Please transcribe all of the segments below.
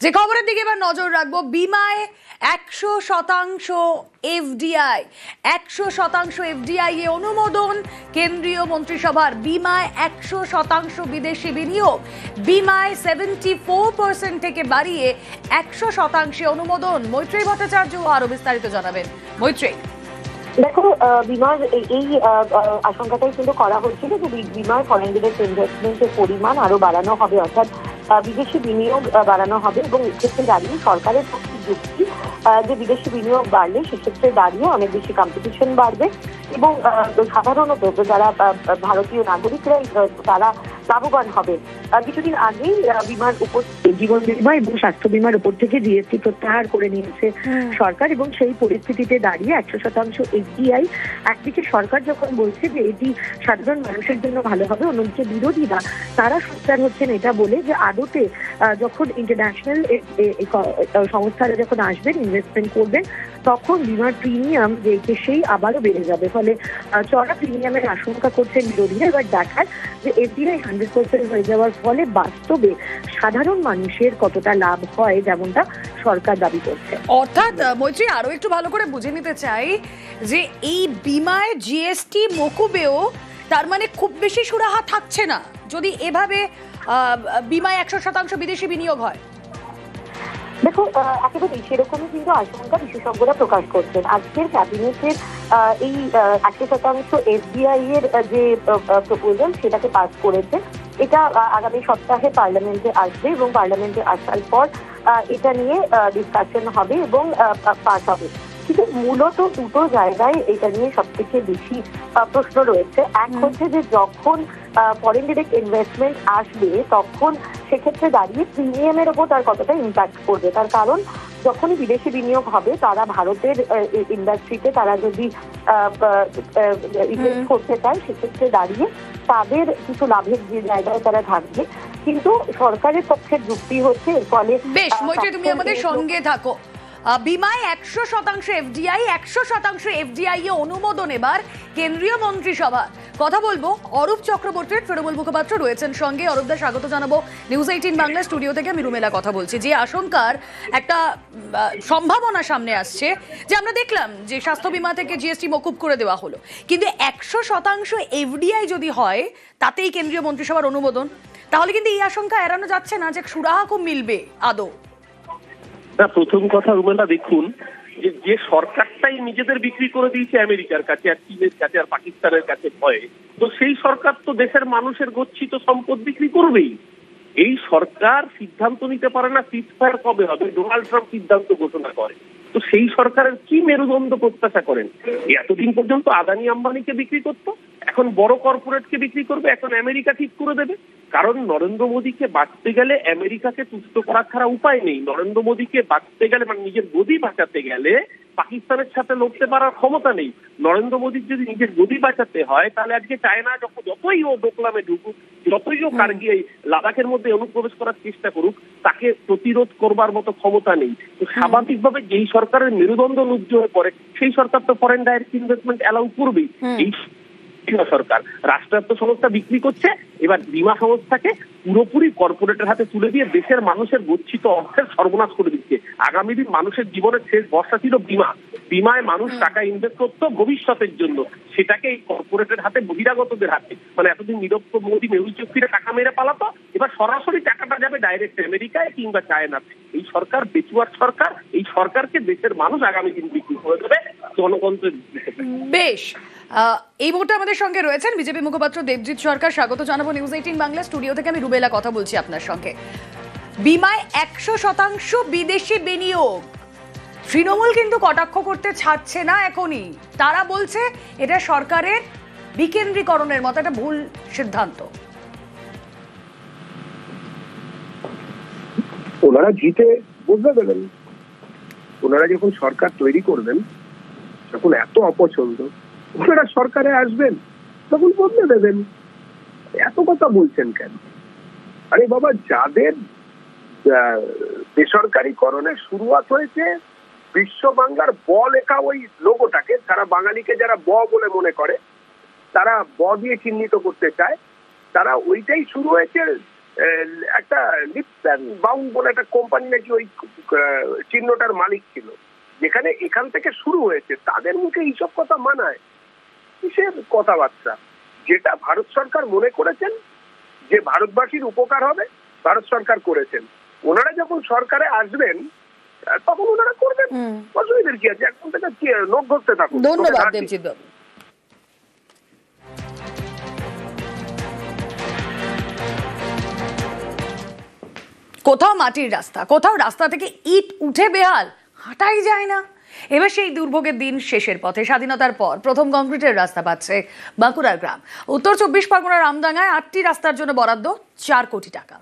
যে খবরের দিকে এবার নজর রাখবো, বিমায় 100% এফডিআই, 100% এফডিআই এ অনুমোদন কেন্দ্রীয় মন্ত্রিসভার। বিমায় 100% বিদেশি বিনিয়োগ, বিমায় 74% থেকে বাড়িয়ে 100% অনুমোদন। মৈত্রেয়ী ভট্টাচার্য আরো বিস্তারিত জানাবেন। মৈত্রেয়ী, দেখো, বিমার এই আশঙ্কাটাই কিন্তু করা হচ্ছিল যে বিমার ফরেন ডিরেক্ট ইনভেস্টমেন্টের পরিমাণ আরো বাড়ানো হবে, অর্থাৎ বিদেশি বিনিয়োগ বাড়ানো হবে। এবং এক্ষেত্রে দাঁড়িয়ে সরকারের পক্ষে যুক্তি যে বিদেশি বিনিয়োগ বাড়লে সেক্ষেত্রে দাঁড়িয়ে অনেক বেশি কম্পিটিশন বাড়বে এবং সাধারণত যারা ভারতীয় নাগরিকরা তারা লাভবান হবে। কিছুদিন আগেই বিমার উপর জীবন বীমা এবং স্বাস্থ্য বিমার উপর থেকে জিএসটি প্রত্যাহার করে নিয়েছে সরকার, এবং সেই পরিস্থিতিতে দাঁড়িয়ে 100% এফডিআই, একদিকে সরকার যখন বলছে যে এটি সাধারণ মানুষের জন্য ভালো হবে, অন্যদিকে বিরোধীরা তারা সোচ্চার হচ্ছেন এটা বলে যে আদতে যখন ইন্টারন্যাশনাল সংস্থারা যখন আসবেন ইনভেস্টমেন্ট করবেন তখন বিমার প্রিমিয়াম যে সেই আবারও বেড়ে যাবে, ফলে চড়া প্রিমিয়ামের আশঙ্কা করছেন বিরোধীরা। এবার দেখার যে এফডিআই 100% হয়ে যাওয়ার ফলে বাস্তবে সাধারণ মানুষের কতটা লাভ হয়, যেমনটা সরকার দাবি করছে। অর্থাৎ মৈত্রী, আরো একটু ভালো করে বুঝে নিতে চাই যে এই বিমায় জিএসটি মকুবেও তার মানে খুব বেশি সুরাহা থাকছে না যদি এভাবে বিমায় 100% বিদেশি বিনিয়োগ হয়। দেখো, একেবারে সেরকমই কিন্তু আশঙ্কা বিশেষজ্ঞরা প্রকাশ করছেন। আজকের ক্যাবিনেটের এই 100% এফডিআই এর যে প্রপোজাল সেটাকে পাস করেছে, এটা আগামী সপ্তাহে পার্লামেন্টে আসবে এবং পার্লামেন্টে আসার পর এটা নিয়ে ডিসকাশন হবে এবং পাস হবে। কিন্তু মূলত দুটো জায়গায় এটা নিয়ে সব থেকে বেশি প্রশ্ন রয়েছে। এক হচ্ছে যে যখন ফরেন ডিরেক্ট ইনভেস্টমেন্ট আসবে তখন সেক্ষেত্রে দাঁড়িয়ে প্রিমিয়ামের ওপর তার কতটা ইম্প্যাক্ট করবে। তার কারণ যখনই বিদেশি বিনিয়োগ হবে তারা ভারতের ইন্ডাস্ট্রিতে তারা যদি ইনভেস্ট করতে চায় সেক্ষেত্রে দাঁড়িয়ে তাদের কিছু লাভের যে জায়গায় তারা থাকবে। কিন্তু সরকারের পক্ষের যুক্তি হচ্ছে এর ফলে। বেশ মৈত্রী, তুমি আমাদের সঙ্গে থাকো। বিমায় 100% এফডিআই, 100% এফডিআই এ অনুমোদন এবার কেন্দ্রীয় মন্ত্রিসভা। কথা বলবো অরূপ চক্রবর্তীর, তৃণমূল মুখপাত্র রয়েছেন সঙ্গে। অরূপদা, স্বাগত জানাবো নিউজ 18 বাংলা স্টুডিও থেকে। আমি রুমেলা কথা বলছি। যে আশঙ্কার একটা সম্ভাবনা সামনে আসছে, যে আমরা দেখলাম যে স্বাস্থ্য বিমা থেকে জিএসটি মকুব করে দেওয়া হলো, কিন্তু 100% এফডিআই যদি হয় তাতেই কেন্দ্রীয় মন্ত্রিসভার অনুমোদন, তাহলে কিন্তু এই আশঙ্কা এড়ানো যাচ্ছে না যে সুরাহা খুব মিলবে আদৌ। না, প্রথম কথা রুমেলা, দেখুন যে সরকারটাই নিজেদের বিক্রি করে দিয়েছে আমেরিকার কাছে আর চীনের কাছে আর পাকিস্তানের কাছে ভয়ে, তো সেই সরকার তো দেশের মানুষের গচ্ছিত সম্পদ বিক্রি করবেই। এই সরকার সিদ্ধান্ত নিতে পারে না সিজফায়ার কবে হবে, ডোনাল্ড ট্রাম্প সিদ্ধান্ত ঘোষণা করে। তো সেই সরকারের কি মেরুদণ্ড প্রত্যাশা করেন? এতদিন পর্যন্ত আদানি আম্বানিকে বিক্রি করতো, এখন বড় কর্পোরেটকে বিক্রি করবে, এখন আমেরিকা ঠিক করে দেবে। কারণ নরেন্দ্র মোদীকে বাঁচতে গেলে আমেরিকাকে তুষ্ট করা ছাড়া উপায় নেই। নরেন্দ্র মোদীকে বাঁচতে গেলে, মানে নিজের গদি বাঁচাতে গেলে পাকিস্তানের সাথে লড়তে পারার ক্ষমতা নেই। নরেন্দ্র মোদীর যদি নিজের গদি বাঁচাতে হয় তাহলে আজকে চায়না যতই ও ডোকলামে ঢুকুক, যতই ও কারগিল লাদাখের মধ্যে অনুপ্রবেশ করার চেষ্টা করুক, তাকে প্রতিরোধ করবার মতো ক্ষমতা নেই। তো স্বাভাবিকভাবে যেই সরকারের মেরুদণ্ড লুব্ধ হয়ে পড়ে সেই সরকার তো ফরেন ডাইরেক্ট ইনভেস্টমেন্ট অ্যালাউ করবেই। এই সরকার রাষ্ট্রায়ত্ত সংস্থা বিক্রি করছে, এবার বীমা সংস্থাকে পুরোপুরি কর্পোরেটের হাতে তুলে দিয়ে দেশের মানুষের গচ্ছিত অর্থের সর্বনাশ করে দিচ্ছে। আগামী দিন মানুষের জীবনের শেষ ভরসা ছিল বিমা। বিমায় মানুষ টাকা ইনভেস্ট করতো ভবিষ্যতের জন্য, সেটাকে এই কর্পোরেটের হাতে, বহিরাগতদের হাতে, মানে এতদিন নিরক্ষ মোদী মেহুল চক্রীরা টাকা মেরে পালাতো, এবার সরাসরি টাকাটা যাবে ডাইরেক্ট আমেরিকায় কিংবা চায়নাতে। এই সরকার বেচুয়ার সরকার, এই সরকারকে দেশের মানুষ আগামী দিন বিক্রি করে দেবে জনগণের। বেশ, এই মুহূর্তে আমাদের সঙ্গে রয়েছেন বিজেপি মুখপাত্র দেবজিৎ সরকার। স্বাগত জানাবো নিউজ 18 বাংলা স্টুডিও থেকে। আমি রুবেলা কথা বলছি আপনার সঙ্গে। বিমায় 100% বিদেশি বিনিয়োগ, তৃণমূল কিন্তু কটাক্ষ করতে ছাড়ছে না এখনই। তারা বলছে এটা সরকারের বিকেন্দ্রীকরণের মতো একটা ভুল সিদ্ধান্ত। ওনারা জিতে বুঝতে দেবেন, ওনারা যখন সরকার তৈরি করবেন, যখন এত অপছন্দ ওনারা সরকারে আসবেন তখন বদলে দেবেন। এত কথা বলছেন কেন? আরে বাবা, যাদের বেসরকারিকরণের শুরুয়াত হয়েছে বিশ্ব বাংলার ব লেখা ওই লোগোটাকে, তারা বাঙালিকে যারা ব বলে মনে করে, তারা ব দিয়ে চিহ্নিত করতে চায়, তারা ওইটাই শুরু হয়েছে একটা লিপস অ্যান্ড বাউন্ড বলে একটা কোম্পানি নাকি ওই চিহ্নটার মালিক ছিল, যেখানে এখান থেকে শুরু হয়েছে, তাদের মুখে এইসব কথা মানায়? কিসের কথাবার্তা? যেটা ভারত সরকার মনে করেছেন যে ভারতবাসীর উপকার হবে, ভারত সরকার করেছেন। ওনারা যখন সরকারে আসবেন তখন ওনারা করবেন, অসুবিধার কি আছে? এখন থেকে নোট ধরতে থাকুন। ধন্যবাদ দেবজিৎ বাবু। কোথাও মাটির রাস্তা, কোথাও রাস্তা থেকে ইট উঠে বেহাল, হাঁটাই যায় না। এবার সেই দুর্ভোগের দিন শেষের পথে। স্বাধীনতার পর প্রথম কংক্রিটের রাস্তা পাচ্ছে বাঁকুড়ার গ্রাম। উত্তর 24 পরগনার আমডাঙ্গায় 8টি রাস্তার জন্য বরাদ্দ 4 কোটি টাকা।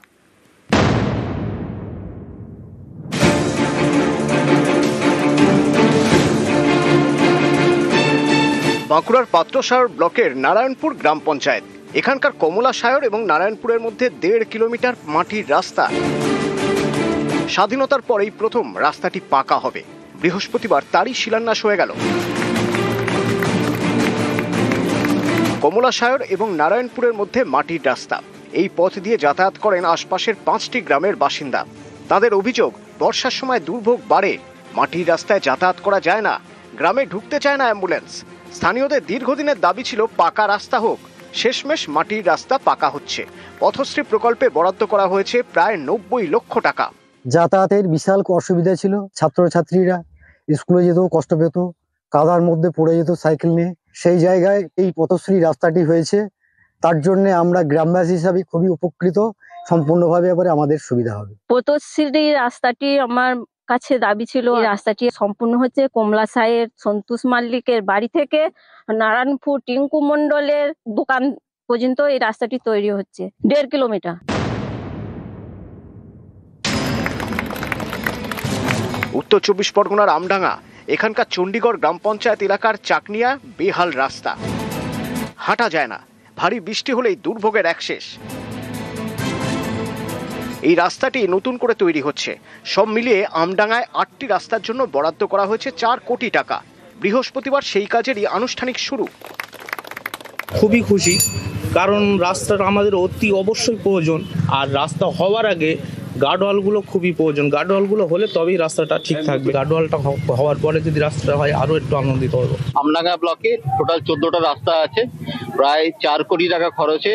বাঁকুড়ার পাত্রসায়র ব্লকের নারায়ণপুর গ্রাম পঞ্চায়েত। এখানকার কমলাসায়র এবং নারায়ণপুরের মধ্যে 1.5 কিলোমিটার মাটির রাস্তা। স্বাধীনতার পরেই প্রথম রাস্তাটি পাকা হবে। বৃহস্পতিবার তারই শিলান্যাস হয়ে গেল। কমলাসায়র এবং নারায়ণপুরের মধ্যে মাটির রাস্তা। এই পথ দিয়ে যাতায়াত করেন আশপাশের 5টি গ্রামের বাসিন্দা। তাদের অভিযোগ, বর্ষার সময় দুর্ভোগ বাড়ে, মাটির রাস্তায় যাতায়াত করা যায় না, গ্রামে ঢুকতে চায় না অ্যাম্বুলেন্স। স্থানীয়দের দীর্ঘদিনের দাবি ছিল পাকা রাস্তা হোক। শেষমেশ মাটির রাস্তা পাকা হচ্ছে। পথশ্রী প্রকল্পে বরাদ্দ করা হয়েছে প্রায় 90 লক্ষ টাকা। যাতায়াতের বিশাল অসুবিধা ছিল। ছাত্রছাত্রীরা স্কুলে যেত, কষ্ট পেত, কাদার মধ্যে পড়ে যেত সাইকেল নিয়ে। সেই জায়গায় এই পথশ্রী রাস্তাটি হয়েছে, তার জন্য আমরা গ্রামবাসী হিসাবে খুবই উপকৃত। সম্পূর্ণভাবে এবারে আমাদের সুবিধা হবে। পথশ্রী রাস্তাটি আমার কাছে দাবি ছিল। এই রাস্তাটি সম্পূর্ণ হচ্ছে কমলাসায়ের সন্তোষ মাল্লিকের বাড়ি থেকে নারায়ণপুর টিঙ্কু মন্ডলের দোকান পর্যন্ত এই রাস্তাটি তৈরি হচ্ছে 1.5 কিলোমিটার। উত্তর 24 পরগনার আমডাঙ্গা, এখানকার চণ্ডীগড় গ্রাম পঞ্চায়েত এলাকার চাকনিয়া বেহাল রাস্তা, হাঁটা যায় না। ভারী বৃষ্টি হলেই দুর্ভোগের একশেষ। এই রাস্তাটি নতুন করে তৈরি হচ্ছে। সব মিলিয়ে আমডাঙ্গায় 8টি রাস্তার জন্য বরাদ্দ করা হয়েছে 4 কোটি টাকা। বৃহস্পতিবার সেই কাজেরই আনুষ্ঠানিক শুরু। খুবই খুশি, কারণ রাস্তাটা আমাদের অতি অবশ্যই প্রয়োজন। আর রাস্তা হওয়ার আগে গার্ডওয়ালগুলো খুবই প্রয়োজন। গার্ডওয়ালগুলো হলে তবেই রাস্তাটা ঠিক থাকবে। গার্ডওয়ালটা হওয়ার পরে যদি রাস্তাটা হয় আরও একটু আনন্দিত হব। আমডাঙ্গা ব্লকে টোটাল 14টা রাস্তা আছে, প্রায় 4 কোটি টাকা খরচে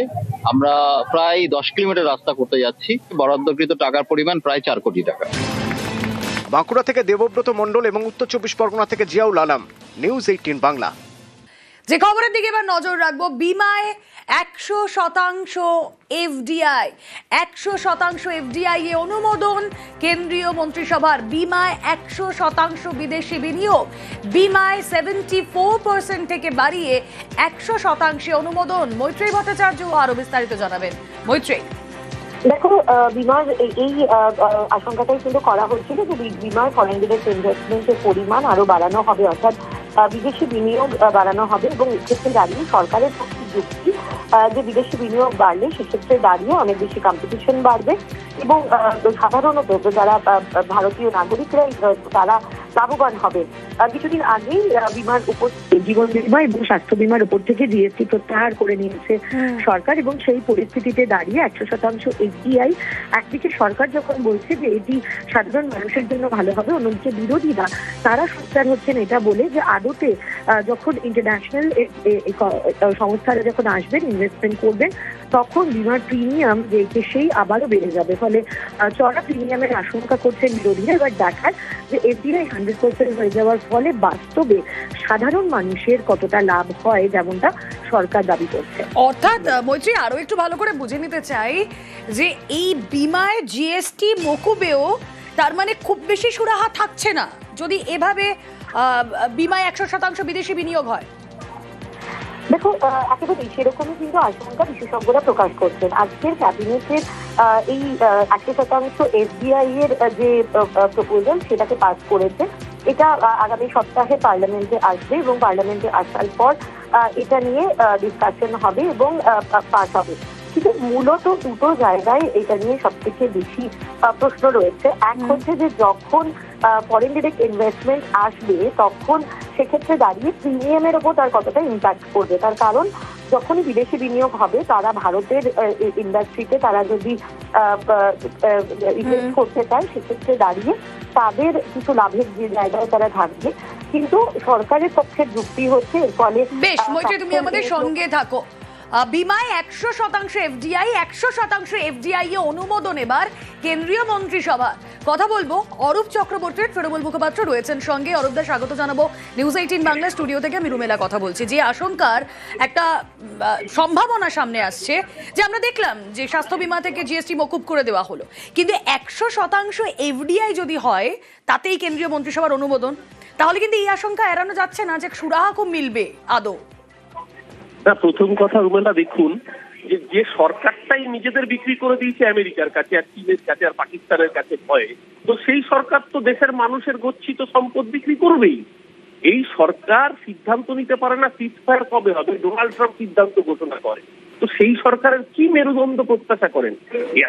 আমরা প্রায় 10 কিলোমিটার রাস্তা করতে যাচ্ছি। বরাদ্দকৃত টাকার পরিমাণ প্রায় 4 কোটি টাকা। বাঁকুড়া থেকে দেবব্রত মণ্ডল এবং উত্তর 24 পরগনা থেকে জিয়াউল আলম, নিউজ 18 বাংলা। যে খবরের দিকে এবার নজর রাখবো, বিমায় 100% এফডিআই, 100% এফডিআই এ অনুমোদন কেন্দ্রীয় মন্ত্রিসভার। বিমায় 100% বিদেশি বিনিয়োগ, বিমায় 74% থেকে বাড়িয়ে 100% অনুমোদন। মৈত্রেয়ী ভট্টাচার্য আরো বিস্তারিত জানাবেন। মৈত্রেয়ী, দেখো, বিমার এই আশঙ্কাটাই কিন্তু করা হচ্ছিল যে বিমার ফরেন ডিরেক্ট ইনভেস্টমেন্টের পরিমাণ আরো বাড়ানো হবে, অর্থাৎ বিদেশি বিনিয়োগ বাড়ানো হবে। এবং এক্ষেত্রে দাঁড়িয়ে সরকারের যুক্তি যে বিদেশি বিনিয়োগ বাড়লে সেক্ষেত্রে দাঁড়িয়ে অনেক বেশি কম্পিটিশন বাড়বে এবং সাধারণত যারা ভারতীয় নাগরিকরা তারা লাভবান হবে। কিছুদিন আগেই বিমার উপর জীবন বীমা এবং স্বাস্থ্য বিমার উপর থেকে জিএসটি প্রত্যাহার করে নিয়েছে সরকার, এবং সেই পরিস্থিতিতে দাঁড়িয়ে 100% এফডিআই, একদিকে সরকার যখন বলছে যে এটি সাধারণ মানুষের জন্য ভালো হবে, অন্যদিকে বিরোধীরা তারা সোচ্চার হচ্ছেন এটা বলে যে আদতে যখন ইন্টারন্যাশনাল সংস্থারা যখন আসবেন ইনভেস্টমেন্ট করবেন তখন বিমার প্রিমিয়াম যে সেই আবারও বেড়ে যাবে। ফলে চড়া প্রিমিয়ামের আশঙ্কা করছেন বিরোধীরা। এবার দেখার যে এফডিআই 100% হয়ে যাওয়ার ফলে বাস্তবে সাধারণ মানুষের কতটা লাভ হয়, যেমনটা সরকার দাবি করছে। অর্থাৎ মৈত্রী, আরো একটু ভালো করে বুঝে নিতে চাই যে এই বিমায় জিএসটি মকুবেও তার মানে খুব বেশি সুরাহা থাকছে না যদি এভাবে বিমায় 100% বিদেশি বিনিয়োগ হয়। দেখো, একেবারে সেরকমই কিন্তু আশঙ্কা বিশেষজ্ঞরা প্রকাশ করছেন। আজকের ক্যাবিনেটের এই 100% এফডিআই এর যে প্রপোজাল সেটাকে পাস করেছে, এটা আগামী সপ্তাহে পার্লামেন্টে আসবে এবং পার্লামেন্টে আসার পর এটা নিয়ে ডিসকাশন হবে এবং পাস হবে। কিন্তু মূলত দুটো জায়গায় এটা নিয়ে সব থেকে বেশি প্রশ্ন রয়েছে। এক হচ্ছে যে যখন ফরেন ডিরেক্ট ইনভেস্টমেন্ট আসবে তখন সেক্ষেত্রে দাঁড়িয়ে প্রিমিয়ামের ওপর তার কতটা ইম্প্যাক্ট করবে। তার কারণ যখনই বিদেশি বিনিয়োগ হবে তারা ভারতের ইন্ডাস্ট্রিতে তারা যদি ইনভেস্ট করতে চায়, সেক্ষেত্রে দাঁড়িয়ে তাদের কিছু লাভের যে জায়গায় তারা থাকবে। কিন্তু সরকারের পক্ষের যুক্তি হচ্ছে এর ফলে বেশ মৈত্রী, তুমি আমাদের সঙ্গে থাকো। বিমায় 100% এফডিআই, 100% এফডিআই এ অনুমোদন এবার কেন্দ্রীয় মন্ত্রিসভা। কথা বলবো অরূপ চক্রবর্তীর, তৃণমূল মুখপাত্র রয়েছেন সঙ্গে। অরূপদা, স্বাগত জানাবো নিউজ 18 বাংলা স্টুডিও থেকে। আমি রুমেলা কথা বলছি। যে আশঙ্কার একটা সম্ভাবনা সামনে আসছে, যে আমরা দেখলাম যে স্বাস্থ্য বিমা থেকে জিএসটি মকুব করে দেওয়া হলো, কিন্তু 100% এফডিআই যদি হয় তাতেই কেন্দ্রীয় মন্ত্রিসভার অনুমোদন, তাহলে কিন্তু এই আশঙ্কা এড়ানো যাচ্ছে না যে সুরাহা খুব মিলবে আদৌ। না, প্রথম কথা রুমেলা, দেখুন যে সরকারটাই নিজেদের বিক্রি করে দিয়েছে আমেরিকার কাছে আর চীনের কাছে আর পাকিস্তানের কাছে ভয়ে, তো সেই সরকার তো দেশের মানুষের গচ্ছিত সম্পদ বিক্রি করবেই। এই সরকার সিদ্ধান্ত নিতে পারে না সিজফায়ার কবে হবে, ডোনাল্ড ট্রাম্প সিদ্ধান্ত ঘোষণা করে। তো সেই সরকারের কি মেরুদণ্ড প্রত্যাশা করেন?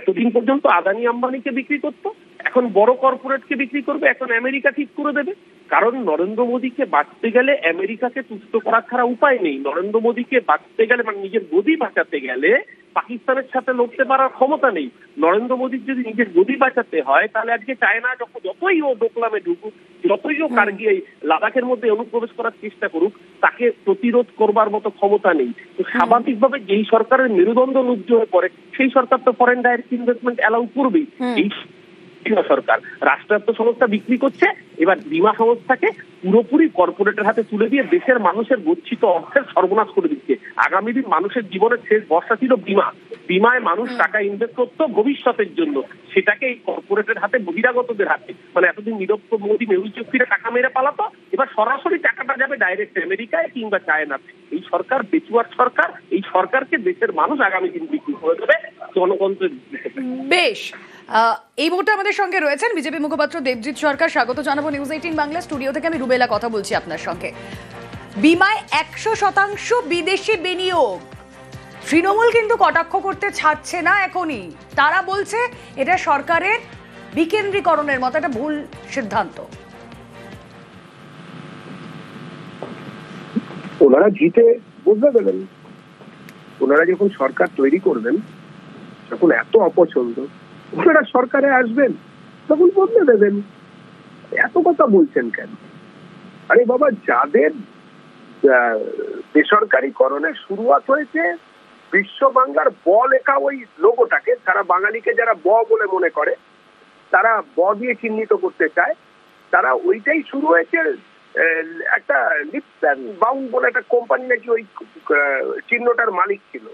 এতদিন পর্যন্ত আদানি আম্বানিকে বিক্রি করতো, এখন বড় কর্পোরেটকে বিক্রি করবে, এখন আমেরিকা ঠিক করে দেবে। কারণ নরেন্দ্র মোদীকে বাঁচতে গেলে আমেরিকাকে তুষ্ট করা ছাড়া উপায় নেই। নরেন্দ্র মোদীকে বাঁচতে গেলে, মানে নিজের গদি বাঁচাতে গেলে পাকিস্তানের সাথে লড়তে পারার ক্ষমতা নেই। নরেন্দ্র মোদীর যদি নিজের গদি বাঁচাতে হয়, তাহলে আজকে চায়না যতই ও ডোকলামে ঢুকুক, যতই ও কার্গিল লাদাখের মধ্যে অনুপ্রবেশ করার চেষ্টা করুক, তাকে প্রতিরোধ করবার মতো ক্ষমতা নেই। তো স্বাভাবিকভাবে যেই সরকারের মেরুদণ্ড নুজ্জ হয়ে পড়ে, সেই সরকার তো ফরেন ডাইরেক্ট ইনভেস্টমেন্ট অ্যালাউ করবেই। এই সরকার রাষ্ট্রায়ত্ত সংস্থা বিক্রি করছে, এবার বীমা সংস্থাকে পুরোপুরি কর্পোরেটের হাতে তুলে দিয়ে দেশের মানুষের গচ্ছিত অর্থের সর্বনাশ করে দিচ্ছে। আগামী দিন মানুষের জীবনের শেষ ভরসা ছিল বিমা। বিমায় মানুষ টাকা ইনভেস্ট করতো ভবিষ্যতের জন্য, সেটাকে এই কর্পোরেটের হাতে, বহিরাগতদের হাতে, মানে এতদিন নীরব মোদী মেহুল চক্রীরা টাকা মেরে পালাতো, এবার সরাসরি টাকাটা যাবে ডাইরেক্ট আমেরিকায় কিংবা চায়নাতে। এই সরকার বেচুয়ার সরকার, এই সরকারকে দেশের মানুষ আগামী দিন বিক্রি করে দেবে জনগণের। বেশ, এই মুহূর্তে আমাদের সঙ্গে রয়েছেন বিজেপি মুখপাত্র দেবজিৎ সরকার। স্বাগত জানাবো নিউজ 18 বাংলা স্টুডিও থেকে। আমি রুবেলা কথা বলছি আপনার সঙ্গে। বিমায় 100% বিদেশি বিনিয়োগ, তৃণমূল কিন্তু কটাক্ষ করতে ছাড়ছে না এখনই। তারা বলছে এটা সরকারের বিকেন্দ্রীকরণের মতো একটা ভুল সিদ্ধান্ত। ওনারা জিতে বুঝতে দেবেন, ওনারা যখন সরকার তৈরি করবেন, যখন এত অপছন্দ, ওনারা সরকারে আসবেন, তখন বদলে দেবেন। এত কথা বলছেন কেন? আরে বাবা, যাদের বেসরকারীকরণের শুরুয়াত হয়েছে, বিশ্ব বাংলার ব লেখা ওই লোগোটাকে তারা বাঙালিকে যারা ব বলে মনে করে, তারা ব দিয়ে চিহ্নিত করতে চায়, তারা ওইটাই শুরু হয়েছে। একটা লিপস অ্যান্ড বাউন্ড বলে একটা কোম্পানি নাকি ওই চিহ্নটার মালিক ছিল,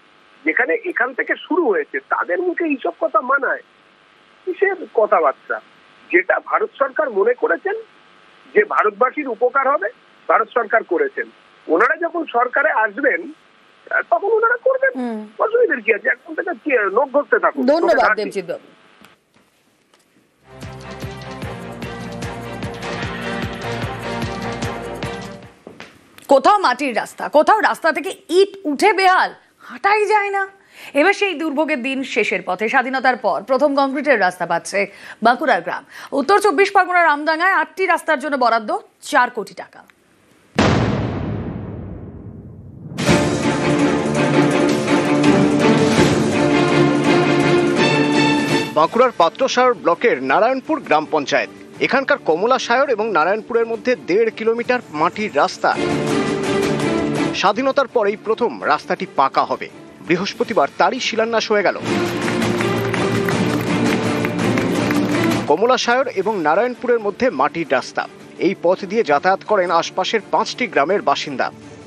যেখানে এখান থেকে শুরু হয়েছে। তাদের মুখে এইসব কথা মানায়? কিসের কথাবার্তা? যেটা ভারত সরকার মনে করেছেন যে ভারতবাসীর উপকার হবে, ভারত সরকার করেছেন। ওনারা যখন সরকারে আসবেন তখন ওনারা করবেন, অসুবিধার কি আছে? এখন থেকে নখ ঘষতে থাকুন। ধন্যবাদ দেবজিৎ বাবু। কোথাও মাটির রাস্তা, কোথাও রাস্তা থেকে ইট উঠে বেহাল, হাঁটাই যায় না। এবার সেই দুর্ভোগের দিন শেষের পথে। স্বাধীনতার পর প্রথম কংক্রিটের রাস্তা পাচ্ছে বাঁকুড়ার গ্রাম। উত্তর 24 পরগনার রামডাঙ্গায় 8টি রাস্তার জন্য বরাদ্দ 4 কোটি টাকা। বাঁকুড়ার পাত্রসায়র ব্লকের নারায়ণপুর গ্রাম পঞ্চায়েত। এখানকার কমলাসায়র এবং নারায়ণপুরের মধ্যে 1.5 কিলোমিটার মাটির রাস্তা। স্বাধীনতার পরেই প্রথম রাস্তাটি পাকা হবে। বৃহস্পতিবার তারই শিলান্যাস হয়ে গেল। কমলাসায়র এবং নারায়ণপুরের মধ্যে মাটির রাস্তা। এই পথ দিয়ে যাতায়াত করেন আশপাশের 5টি গ্রামের বাসিন্দা।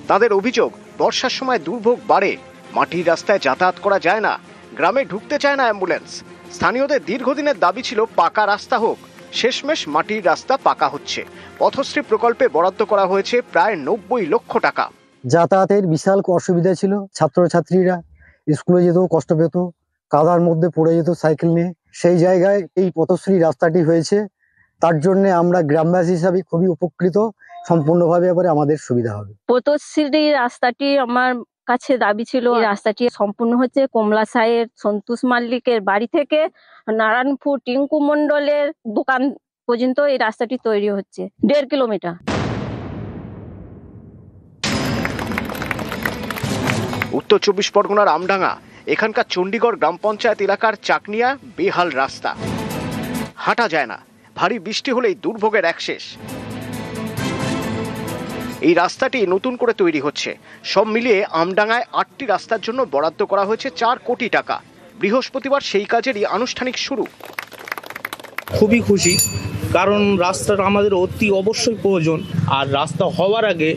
তাদের অভিযোগ, বর্ষার সময় দুর্ভোগ বাড়ে, মাটির রাস্তায় যাতায়াত করা যায় না, গ্রামে ঢুকতে চায় না অ্যাম্বুলেন্স। স্থানীয়দের দীর্ঘদিনের দাবি ছিল পাকা রাস্তা হোক। শেষমেশ মাটির রাস্তা পাকা হচ্ছে। পথশ্রী প্রকল্পে বরাদ্দ করা হয়েছে প্রায় 90 লক্ষ টাকা। যাতায়াতের বিশাল অসুবিধা ছিল। ছাত্রছাত্রীরা স্কুলে যেতেও কষ্ট পেত, কাদার মধ্যে পড়ে যেত সাইকেল নিয়ে। সেই জায়গায় এই পথশ্রী রাস্তাটি হয়েছে, তার জন্য আমরা গ্রামবাসী হিসাবে খুবই উপকৃত। সম্পূর্ণভাবে এবারে আমাদের সুবিধা হবে। পথশ্রী রাস্তাটি আমার কাছে দাবি ছিল। এই রাস্তাটি সম্পূর্ণ হচ্ছে কমলাসাইয়ের সন্তোষ মাল্লিকের বাড়ি থেকে নারায়ণপুর টিঙ্কু মন্ডলের দোকান পর্যন্ত এই রাস্তাটি তৈরি হচ্ছে 1.5 কিলোমিটার। উত্তর 24 পরগনার আমডাঙ্গা, এখানকার চণ্ডীগড় গ্রাম পঞ্চায়েত এলাকার চাকনিয়া বেহাল রাস্তা, হাঁটা যায় না, ভারী বৃষ্টি হলেই দুর্ভোগের এক শেষ। এই রাস্তাটি নতুন করে তৈরি হচ্ছে। সব মিলিয়ে আমডাঙ্গায় 8টি রাস্তার জন্য বরাদ্দ করা হয়েছে 4 কোটি টাকা। বৃহস্পতিবার সেই কাজেরই আনুষ্ঠানিক শুরু। খুবই খুশি, কারণ রাস্তাটা আমাদের অতি অবশ্যই প্রয়োজন, আর রাস্তা হওয়ার আগে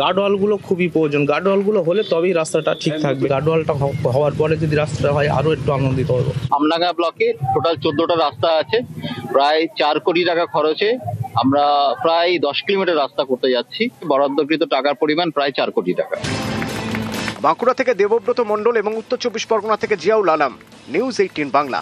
গার্ডওয়ালগুলো খুবই প্রয়োজন। গার্ডওয়ালগুলো হলে তবেই রাস্তাটা ঠিক থাকবে। গার্ডওয়ালটা হওয়ার পরে যদি রাস্তাটা হয় আরও একটু আনন্দিত হবো। আমডাঙ্গা ব্লকে টোটাল 14টা রাস্তা আছে, প্রায় 4 কোটি টাকা খরচে আমরা প্রায় 10 কিলোমিটার রাস্তা করতে যাচ্ছি। বরাদ্দকৃত টাকার পরিমাণ প্রায় 4 কোটি টাকা। বাঁকুড়া থেকে দেবব্রত মণ্ডল এবং উত্তর 24 পরগনা থেকে জিয়াউল আলম, নিউজ 18 বাংলা।